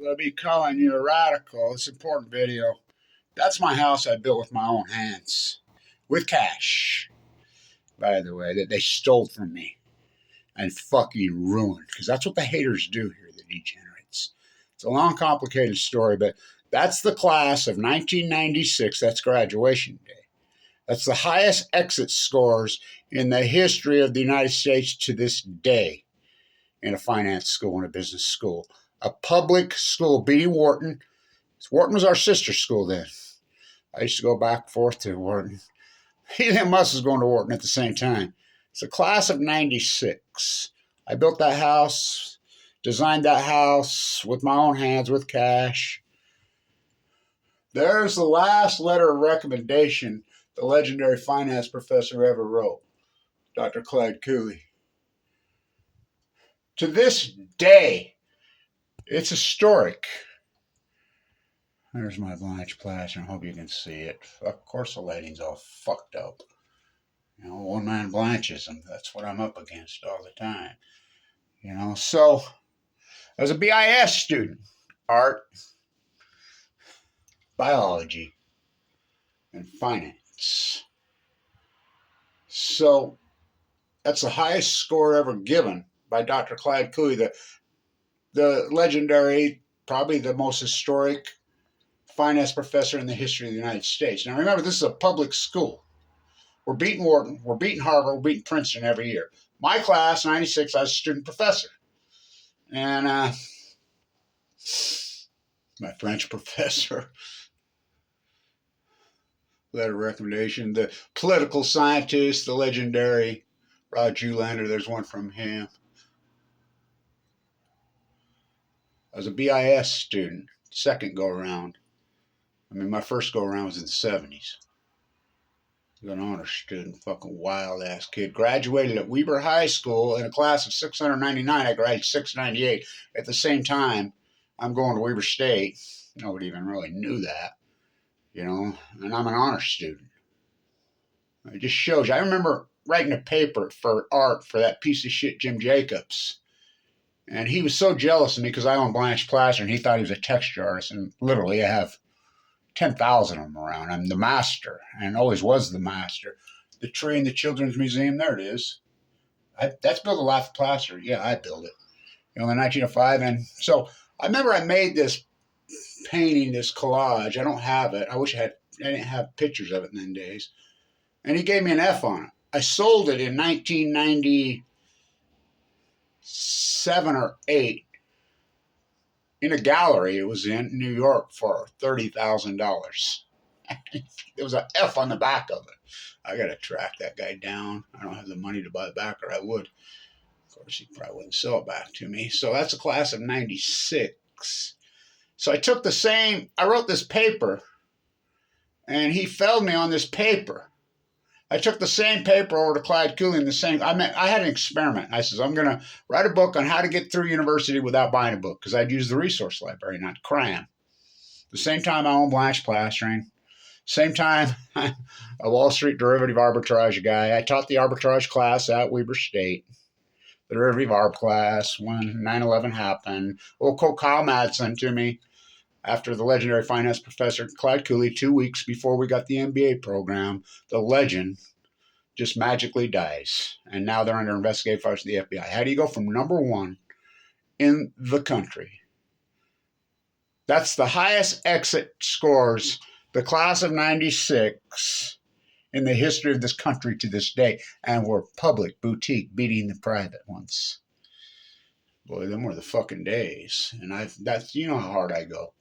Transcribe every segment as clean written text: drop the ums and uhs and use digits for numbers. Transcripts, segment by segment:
they'll be calling you a radical. It's an important video. That's my house I built with my own hands. With cash, by the way, that they stole from me and fucking ruined. Because that's what the haters do here, the degenerates. It's a long, complicated story, but that's the class of 1996. That's graduation day. That's the highest exit scores in the history of the United States to this day in a finance school and a business school. A public school, beating Wharton. Wharton was our sister school then. I used to go back and forth to Wharton. He and us was going to Wharton at the same time. It's a class of 96. I built that house, designed that house with my own hands, with cash. There's the last letter of recommendation the legendary finance professor ever wrote, Dr. Clyde Cooley. To this day, it's historic. There's my Blanch plaster. I hope you can see it. Of course the lighting's all fucked up. You know, one-man Blanchism. That's what I'm up against all the time. You know, so I was a BIS student. Art, biology, and finance. So that's the highest score ever given by Dr. Clyde Cooley, the legendary, probably the most historic finance professor in the history of the United States. Now remember, this is a public school. We're beating Wharton, we're beating Harvard, we're beating Princeton every year. My class, 96, I was a student professor. And my French professor, letter of recommendation, the political scientist, the legendary Rod Ulander, there's one from him. I was a BIS student, second go around. I mean, my first go around was in the 70s. I was an honor student, fucking wild ass kid. Graduated at Weber High School in a class of 699. I graduated 698. At the same time, I'm going to Weber State. Nobody even really knew that, you know, and I'm an honor student. It just shows you. I remember writing a paper for art for that piece of shit Jim Jacobs. And he was so jealous of me because I own Blanch plaster, and he thought he was a texture artist. And literally, I have 10,000 of them around. I'm the master, and always was the master. The tree in the Children's Museum, there it is. That's built a life of plaster. Yeah, I built it. You know, in 1905. And so I remember I made this painting, this collage. I don't have it. I wish I didn't have pictures of it in them days. And he gave me an F on it. I sold it in 1997 or 8 in a gallery it was in New York for $30,000. There was an F on the back of it. I got to track that guy down. I don't have the money to buy it back, or I would. Of course, he probably wouldn't sell it back to me. So that's a class of 96. So I took I wrote this paper, and he failed me on this paper. I took the same paper over to Clyde Cooley I had an experiment. I says, I'm going to write a book on how to get through university without buying a book, because I'd use the resource library, not cram. The same time I own Blanch plastering. Same time I'm a Wall Street derivative arbitrage guy. I taught the arbitrage class at Weber State. The derivative arb class when 9/11 happened. Well, Kyle Madsen to me after the legendary finance professor Clyde Cooley 2 weeks before we got the MBA program. The legend just magically dies. And now they're under investigative fires of the FBI. How do you go from number one in the country? That's the highest exit scores, the class of 96 in the history of this country to this day. And we're public, boutique, beating the private ones. Boy, them were the fucking days. And you know how hard I go.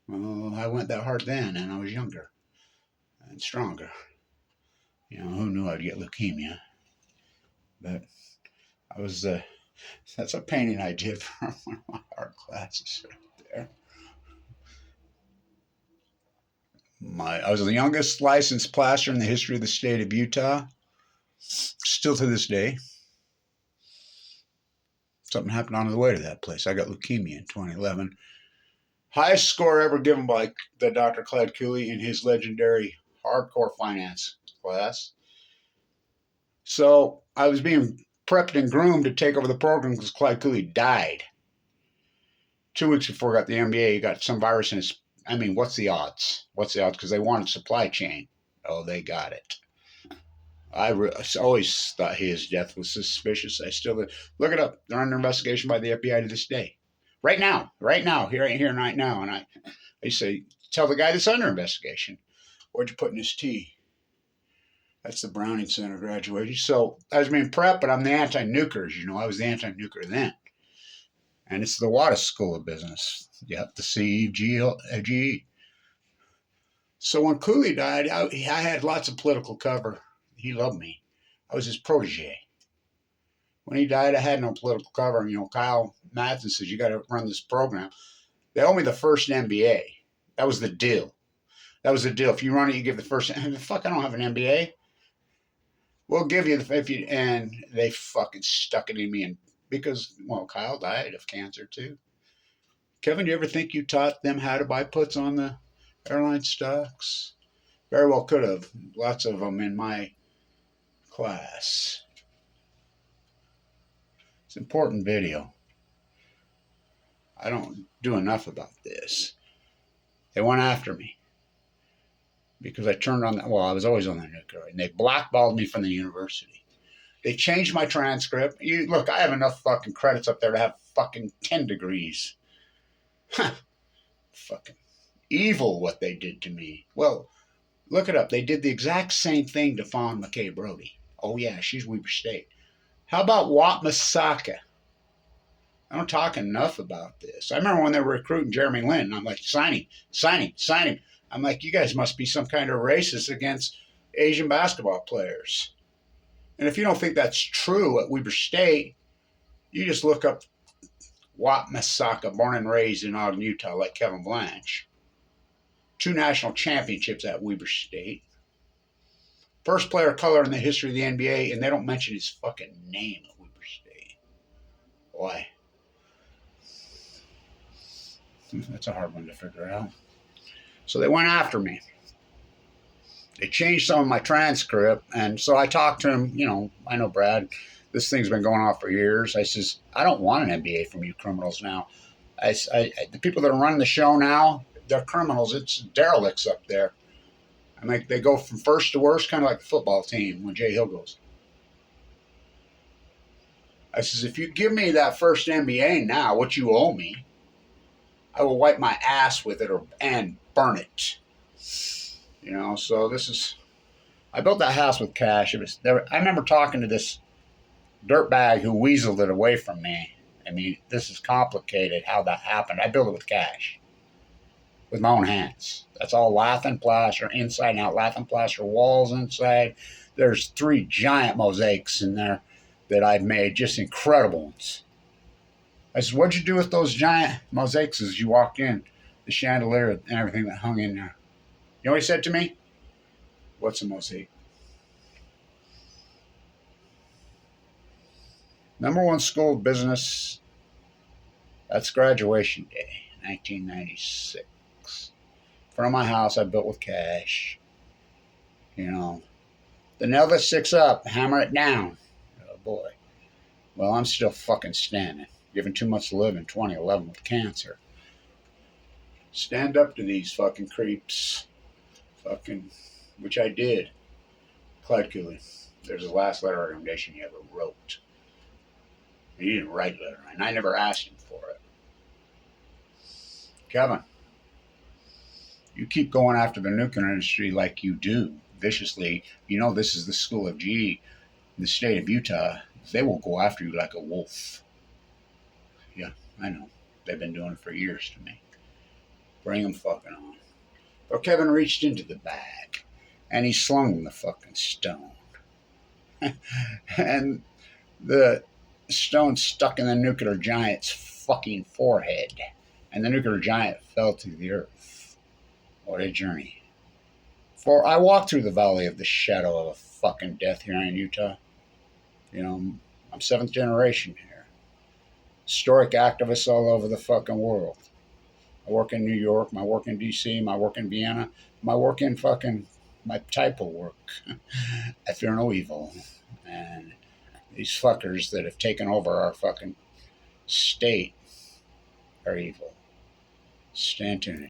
Well, I went that hard then, and I was younger and stronger. You know, who knew I'd get leukemia? But that's a painting I did from one of my art classes right there. I was the youngest licensed plasterer in the history of the state of Utah. Still to this day. Something happened on the way to that place. I got leukemia in 2011. Highest score ever given by the Dr. Clyde Cooley in his legendary hardcore finance class. So I was being prepped and groomed to take over the program because Clyde Cooley died 2 weeks before I got the MBA, he got some virus in his. I mean, what's the odds? What's the odds? Because they wanted supply chain. Oh, they got it. I always thought his death was suspicious. I still look it up. They're under investigation by the FBI to this day. Right now, here, right now. And I say, tell the guy that's under investigation, what'd you put in his tea? That's the Browning Center graduation. So I was being prepped, but I'm the anti-nukers. You know, I was the anti-nuker then. And it's the Wattis School of Business. Yep, the CGE. So when Cooley died, I had lots of political cover. He loved me. I was his protege. When he died, I had no political cover. You know, Kyle Madsen says, you got to run this program. They owe me the first MBA. That was the deal. If you run it, you give the first. Fuck, I don't have an MBA. We'll give you and they fucking stuck it in me. And because, well, Kyle died of cancer too. Kevin, do you ever think you taught them how to buy puts on the airline stocks? Very well could have. Lots of them in my class. It's an important video. I don't do enough about this. They went after me because I turned on well, I was always on the nuclear, and they blackballed me from the university. They changed my transcript. Look, I have enough fucking credits up there to have fucking 10 degrees. Fucking evil what they did to me. Well, look it up. They did the exact same thing to Fawn McKay Brody. Oh, yeah, she's Weber State. How about Wat Masaka? I don't talk enough about this. I remember when they were recruiting Jeremy Lin, and I'm like, sign him. I'm like, you guys must be some kind of racist against Asian basketball players. And if you don't think that's true at Weber State, you just look up Wat Masaka, born and raised in Ogden, Utah, like Kevin Blanch. 2 national championships at Weber State. First player of color in the history of the NBA, and they don't mention his fucking name at Weber State. Why? That's a hard one to figure out. So they went after me. They changed some of my transcript, and so I talked to him. You know, I know Brad. This thing's been going on for years. I says, I don't want an MBA from you criminals now. The people that are running the show now, they're criminals. It's derelicts up there. I mean, they go from first to worst, kind of like the football team when Jay Hill goes. I says, if you give me that first MBA now, what you owe me, I will wipe my ass with it and burn it. You know, so this is, I built that house with cash. I remember talking to this dirtbag who weaseled it away from me. I mean, this is complicated how that happened. I built it with cash. With my own hands. That's all lath and plaster, inside and out, lath and plaster walls inside. There's 3 giant mosaics in there that I've made, just incredible ones. I said, what'd you do with those giant mosaics as you walked in? The chandelier and everything that hung in there. You know what he said to me? What's a mosaic? #1 school of business. That's graduation day, 1996. In front of my house, I built with cash. You know, the nail that sticks up, hammer it down. Oh boy. Well, I'm still fucking standing. Given 2 months to live in 2011 with cancer. Stand up to these fucking creeps. Fucking, which I did. Clyde Cooley. There's the last letter of recommendation he ever wrote. And he didn't write letter, and I never asked him for it. Kevin, you keep going after the nuclear industry like you do, viciously. You know this is the school of GE, in the state of Utah. They will go after you like a wolf. Yeah, I know. They've been doing it for years to me. Bring them fucking on. But Kevin reached into the bag, and he slung the fucking stone. And the stone stuck in the nuclear giant's fucking forehead, and the nuclear giant fell to the earth. What a journey. For I walked through the valley of the shadow of a fucking death here in Utah. You know, I'm 7th generation here. Historic activists all over the fucking world. I work in New York, I work in DC, I work in Vienna, I work in fucking my type of work. I fear no evil. And these fuckers that have taken over our fucking state, are evil. Stand tuned.